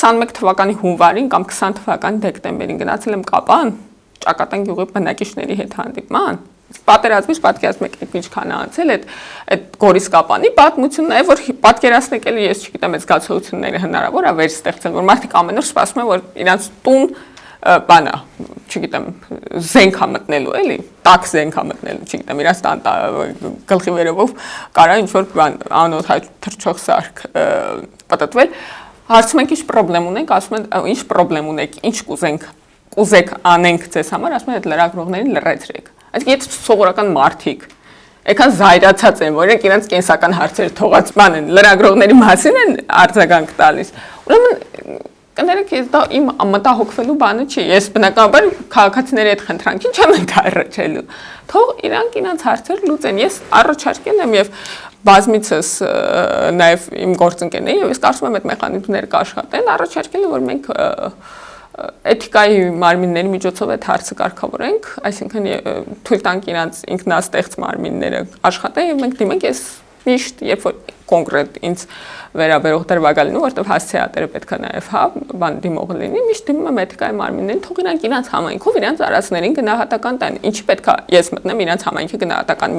21 թվականի հունվարին կամ 20 թվականի դեկտեմբերին գնացել եմ Կապան, Ճակատան գյուղի բնակիչների հետ հանդիպման։ Պատերազմից պատկերացնում եք ինչքան է անցել այդ Գորիս Կապանի պատմությունն է, որ պատկերացնեք էլի ես չգիտեմ այդ զգացողությունները հնարավոր է վերստեղծել, որ մարդիկ ամեն օր սպասում են, որ իրանց տուն բանա, չգիտեմ, զենք է մտնելու, էլի, տաք զենք է մտնելու, չգիտեմ, իրանց գլխի վերևով կարա ինչ-որ բան, անօթ թռչող սարք պատտվել, հարցում ենք ինչ պրոբլեմ ունենք, ասում են ինչ պրոբլեմ ունեք, ինչ կուզեք անենք ձեզ համար, ասում են այդ լրագրողներին լրացրեք, այսինքն եթե սովորական մարդիկ Եկան զայրացած են, որ իրենց կենսական հարցերը թողած բան են, լրագրողների մասին են արձագանք տալիս, ուրեմն կներեք, դա իմ մտահոգվելու բանը չի, ես բնականաբար քաղաքացիների հետ խնդրանքին չեմ ընդառաջելու, թող իրանք հարցեր լուծեն, ես առաջարկել եմ և բազմիցս նաև իմ գործընկերներին, և ես կարծում եմ այդ մեխանիզմները կաշխատեն, առաջարկել եմ, որ մենք էթիկայի մարմինների միջոցով այդ հարցը կարգավորենք, այսինքն թույլ տանք իրանց ինքնաստեղծ մարմինները աշխատեն և մենք դիմենք ես միշտ, երբ որ կոնկրետ ինձ վերաբերող դրվագ լինում, որտեղ հասցեատերը պետք է նաև բան դիմող լինի, միշտ դիմում եմ էթիկայի մարմիններին, թող իրանք իրանց համայնքով իրանց արածներին գնահատական տան, ինչի պետք է ես մտնեմ իրանց համայնքի գնահատականի մեջ,